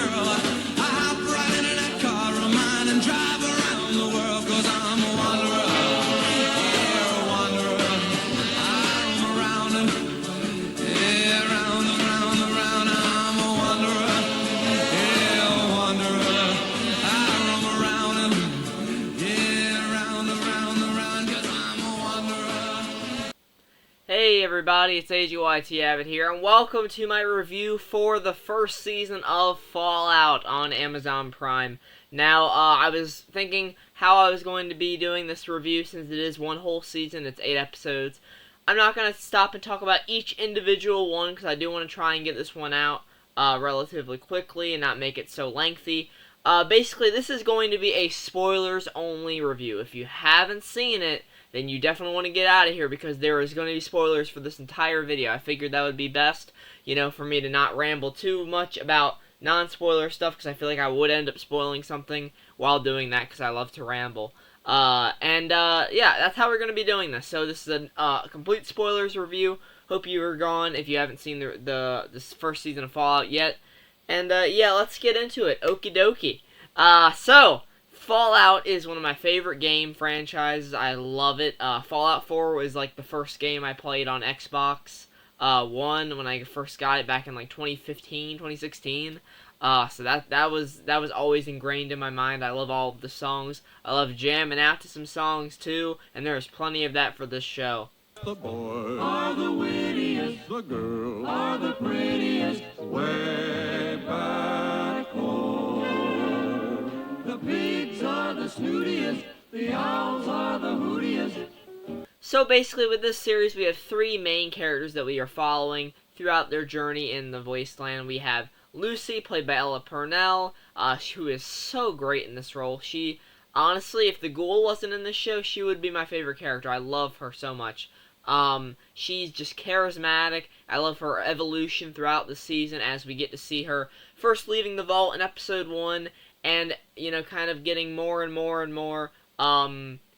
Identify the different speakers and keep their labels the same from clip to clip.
Speaker 1: girl. I hop right into that car of mine and drive around the world, 'cause I'm a wanderer. Yeah, a wanderer. I'm around and yeah, round and round and round. I'm a wanderer. Yeah, a wanderer. I roam around and yeah, round and round and round, 'cause I'm a wanderer.
Speaker 2: Hey everybody, it's AGYT Abbott here, and welcome to my review for the first season of Fallout on Amazon Prime. Now, I was thinking how I was going to be doing this review since it is one whole season, it's 8 episodes. I'm not going to stop and talk about each individual one, because I do want to try and get this one out relatively quickly and not make it so lengthy. Basically, this is going to be a spoilers-only review. If you haven't seen it, then you definitely want to get out of here, because there is going to be spoilers for this entire video. I figured that would be best, for me to not ramble too much about non-spoiler stuff, because I feel like I would end up spoiling something while doing that, because I love to ramble. Yeah, that's how we're going to be doing this. So this is a complete spoilers review. Hope you are gone if you haven't seen this first season of Fallout yet. And yeah, let's get into it. Okie dokie. So Fallout is one of my favorite game franchises. I love it. Fallout 4 was like the first game I played on Xbox One when I first got it back in like 2015, 2016. So that was always ingrained in my mind. I love all of the songs. I love jamming out to some songs too, and there's plenty of that for this show.
Speaker 1: The boys are the wittiest, the girls are the prettiest, way back home. The pigs are the snootiest, the owls are the hootiest.
Speaker 2: So basically with this series we have 3 main characters that we are following throughout their journey in the Wasteland. We have Lucy, played by Ella Purnell, who is so great in this role. She, honestly, if the Ghoul wasn't in this show, she would be my favorite character. I love her so much. She's just charismatic. I love her evolution throughout the season as we get to see her first leaving the vault in episode 1 and, kind of getting more and more and more,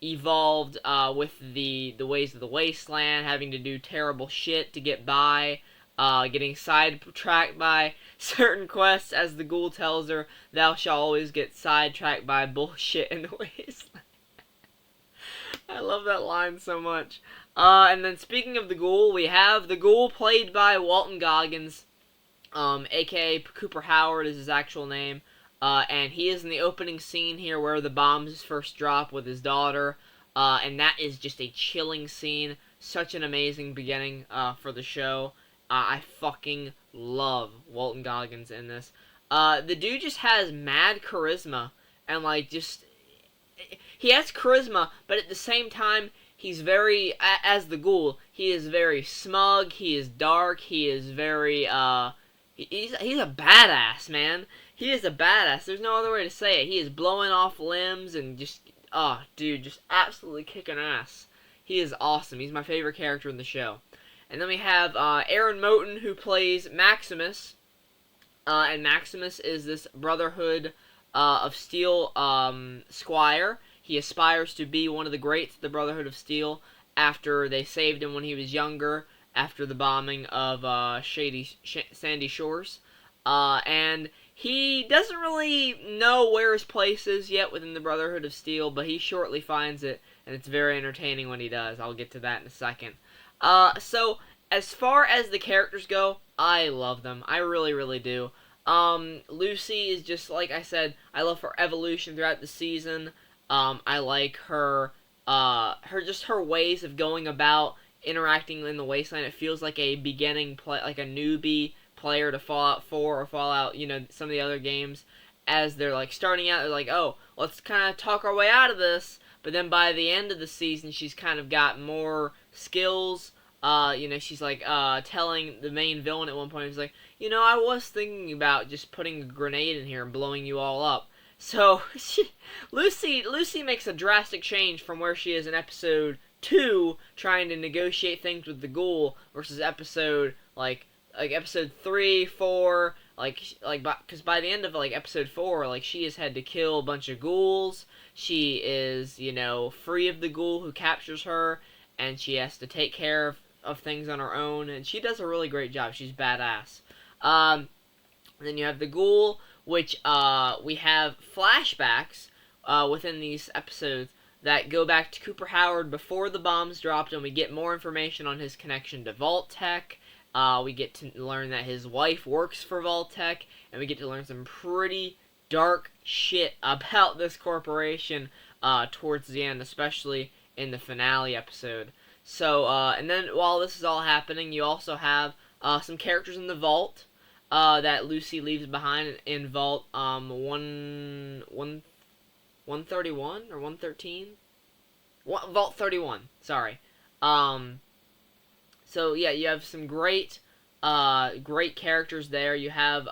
Speaker 2: evolved, with the ways of the Wasteland, having to do terrible shit to get by, getting sidetracked by certain quests, as the Ghoul tells her, thou shalt always get sidetracked by bullshit in the Wasteland. I love that line so much. And then speaking of the Ghoul, we have the Ghoul played by Walton Goggins, aka Cooper Howard is his actual name, and he is in the opening scene here where the bombs first drop with his daughter, and that is just a chilling scene, such an amazing beginning, for the show. I fucking love Walton Goggins in this. The dude just has mad charisma, and he has charisma, but at the same time, he's very, as the Ghoul, he is very smug, he is dark, he is very, he's a badass, man. He is a badass, there's no other way to say it. He is blowing off limbs and just, dude, just absolutely kicking ass. He is awesome, he's my favorite character in the show. And then we have, Aaron Moten, who plays Maximus, and Maximus is this Brotherhood, of Steel, squire. He aspires to be one of the greats of the Brotherhood of Steel after they saved him when he was younger, after the bombing of Sandy Shores. And he doesn't really know where his place is yet within the Brotherhood of Steel, but he shortly finds it, and it's very entertaining when he does. I'll get to that in a second. So, as far as the characters go, I love them. I really, really do. Lucy is just, like I said, I love her evolution throughout the season. I like her ways of going about interacting in the Wasteland. It feels like a beginning like a newbie player to Fallout 4 or Fallout, some of the other games. As they're, starting out, they're like, oh, let's kind of talk our way out of this. But then by the end of the season, she's kind of got more skills. She's, telling the main villain at one point, he's like, I was thinking about just putting a grenade in here and blowing you all up. So, Lucy makes a drastic change from where she is in episode 2, trying to negotiate things with the Ghoul, versus episode, episode 3, 4, because by the end of, episode 4, she has had to kill a bunch of ghouls. She is, free of the Ghoul who captures her, and she has to take care of things on her own, and she does a really great job. She's badass. Then you have the Ghoul, which we have flashbacks within these episodes that go back to Cooper Howard before the bombs dropped, and we get more information on his connection to Vault-Tec. We get to learn that his wife works for Vault-Tec, and we get to learn some pretty dark shit about this corporation towards the end, especially in the finale episode. So, and then while this is all happening, you also have some characters in the vault that Lucy leaves behind in Vault 131 or 113? Vault 31, sorry. So yeah, you have some great characters there. You have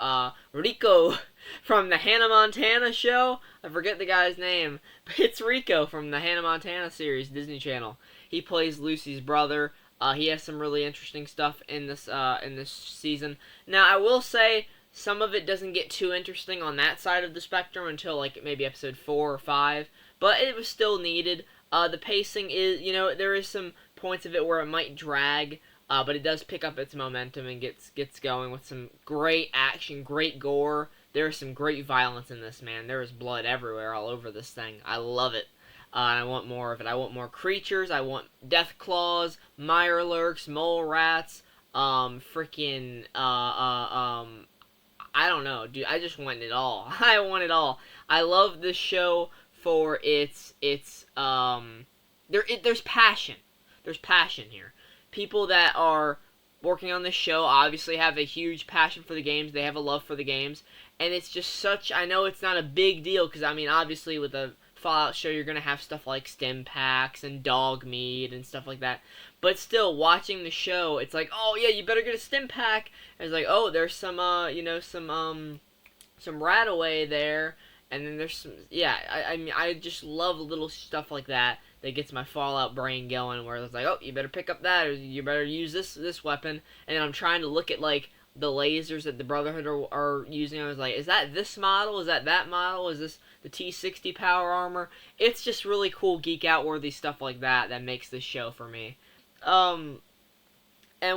Speaker 2: Rico from the Hannah Montana show. I forget the guy's name, but it's Rico from the Hannah Montana series, Disney Channel. He plays Lucy's brother. He has some really interesting stuff in this season. Now, I will say some of it doesn't get too interesting on that side of the spectrum until like maybe episode 4 or 5, but it was still needed. The pacing is, there is some points of it where it might drag, but it does pick up its momentum and gets going with some great action, great gore. There is some great violence in this, man. There is blood everywhere, all over this thing. I love it. I want more of it. I want more creatures. I want death claws, mirelurks, mole rats, I don't know, dude. I just want it all. I want it all. I love this show for there's passion. There's passion here. People that are working on this show obviously have a huge passion for the games. They have a love for the games, and it's just such. I know it's not a big deal because I mean, obviously with a Fallout show, you're gonna have stuff like stim packs and dog meat and stuff like that. But still, watching the show, it's like, oh yeah, you better get a stim pack. And it's like, oh, there's some rat away there, and then there's some, yeah. I mean, I just love little stuff like that gets my Fallout brain going. Where it's like, oh, you better pick up that, or you better use this weapon. And then I'm trying to look at like the lasers that the Brotherhood are using. I was like, is that this model? Is that model? Is this the T-60 power armor? It's just really cool geek out worthy stuff like that makes this show for me. And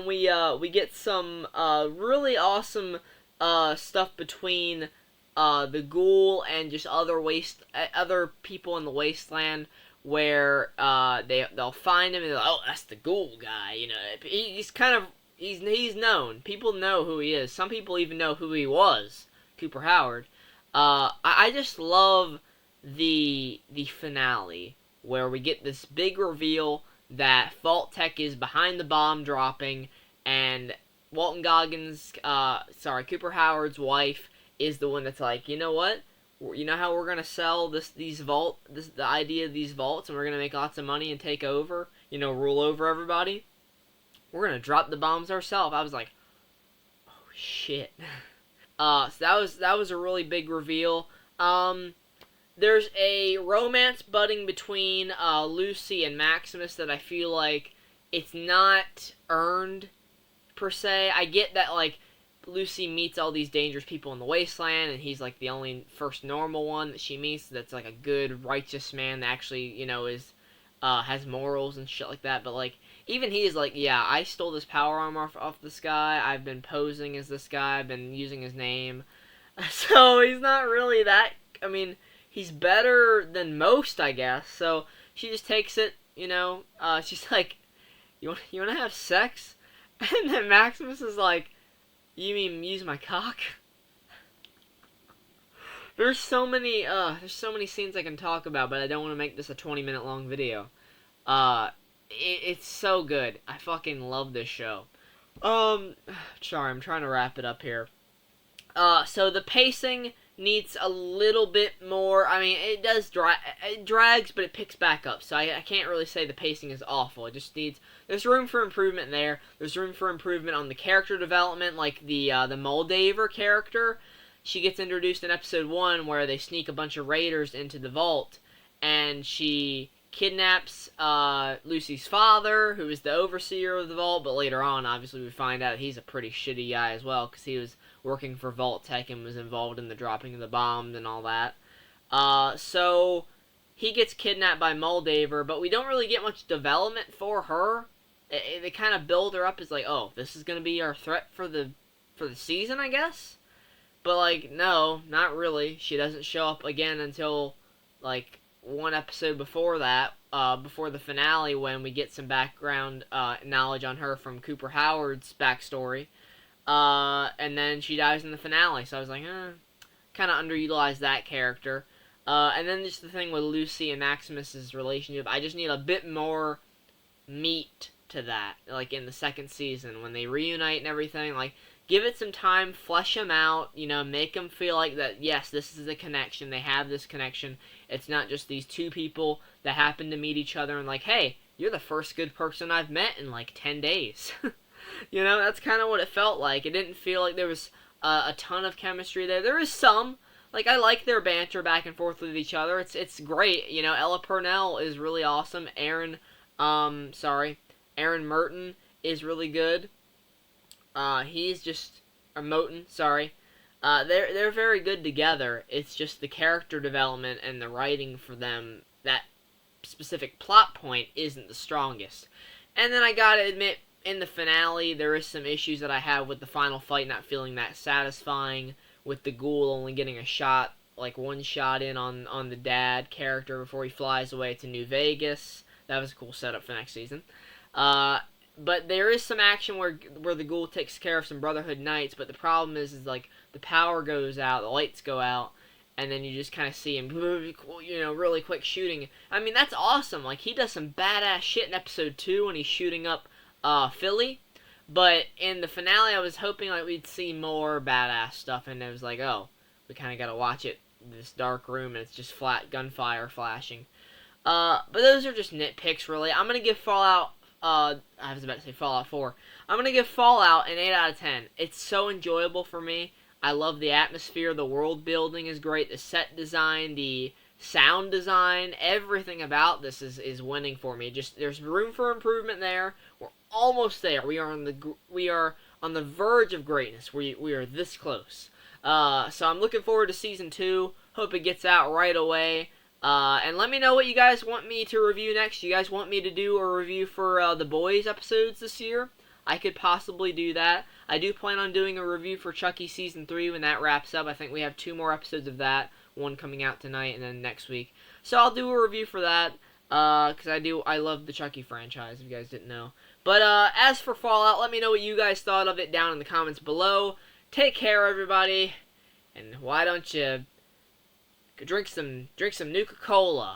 Speaker 2: we get some really awesome stuff between the ghoul and just other people in the wasteland, where they'll find him and they're like, oh, that's the ghoul guy. He's known. People know who he is. Some people even know who he was, Cooper Howard. I just love the finale where we get this big reveal that Vault-Tec is behind the bomb dropping, and Walton Goggins, Cooper Howard's wife is the one that's like, you know what? You know how we're gonna sell the idea of these vaults, and we're gonna make lots of money and take over, rule over everybody? We're gonna drop the bombs ourselves. I was like, oh shit. So that was a really big reveal. There's a romance budding between Lucy and Maximus that I feel like it's not earned per se. I get that like Lucy meets all these dangerous people in the wasteland, and he's like the only first normal one that she meets that's like a good, righteous man that actually is has morals and shit like that. But like even he's like, yeah, I stole this power armor off this guy. I've been posing as this guy. I've been using his name. So he's not really that. I mean, he's better than most, I guess. So she just takes it. She's like, you want to have sex? And then Maximus is like, you mean use my cock? There's so many scenes I can talk about, but I don't want to make this a 20-minute long video. It's so good. I fucking love this show. Sorry, I'm trying to wrap it up here. So the pacing needs a little bit more. I mean, it drags, but it picks back up. So I can't really say the pacing is awful. It just needs. There's room for improvement there. There's room for improvement on the character development, like the Moldaver character. She gets introduced in episode 1 where they sneak a bunch of raiders into the vault, and she kidnaps Lucy's father, who is the overseer of the vault, but later on, obviously, we find out he's a pretty shitty guy as well, because he was working for Vault-Tec and was involved in the dropping of the bombs and all that. So he gets kidnapped by Moldaver, but we don't really get much development for her. They kind of build her up as like, oh, this is going to be our threat for the season, I guess? But, like, no, not really. She doesn't show up again until, like, one episode before that, before the finale, when we get some background knowledge on her from Cooper Howard's backstory. And then she dies in the finale. So I was like, kind of underutilized that character. And then just the thing with Lucy and Maximus's relationship, I just need a bit more meat to that, like in the second season when they reunite and everything. Like, give it some time, flesh them out, make them feel like that, yes, this is a connection, they have this connection. It's not just these two people that happen to meet each other and like, hey, you're the first good person I've met in like 10 days. That's kind of what it felt like. It didn't feel like there was a ton of chemistry there. There is some. Like, I like their banter back and forth with each other. It's great. Ella Purnell is really awesome. Aaron Merton is really good. He's just, or Moten, sorry. They're very good together. It's just the character development and the writing for them, that specific plot point isn't the strongest. And then I gotta admit, in the finale, there is some issues that I have with the final fight not feeling that satisfying, with the ghoul only getting a shot, like one shot in on the dad character before he flies away to New Vegas. That was a cool setup for next season. But there is some action where the ghoul takes care of some Brotherhood Knights, but the problem is like the power goes out, the lights go out, and then you just kind of see him, really quick shooting. I mean, that's awesome. Like, he does some badass shit in episode 2 when he's shooting up Philly. But in the finale, I was hoping like we'd see more badass stuff, and it was like, oh, we kind of got to watch it in this dark room, and it's just flat gunfire flashing. But those are just nitpicks, really. I'm going to give Fallout, I was about to say Fallout 4. I'm going to give Fallout an 8 out of 10. It's so enjoyable for me. I love the atmosphere, the world building is great, the set design, the sound design, everything about this is winning for me. Just, there's room for improvement there. We're almost there. We are on the verge of greatness. We are this close. So I'm looking forward to season 2. Hope it gets out right away. And let me know what you guys want me to review next. You guys want me to do a review for The Boys episodes this year? I could possibly do that. I do plan on doing a review for Chucky Season 3 when that wraps up. I think we have 2 more episodes of that. One coming out tonight and then next week. So I'll do a review for that. Because I love the Chucky franchise, if you guys didn't know. But as for Fallout, let me know what you guys thought of it down in the comments below. Take care, everybody. And why don't you drink some Nuka-Cola.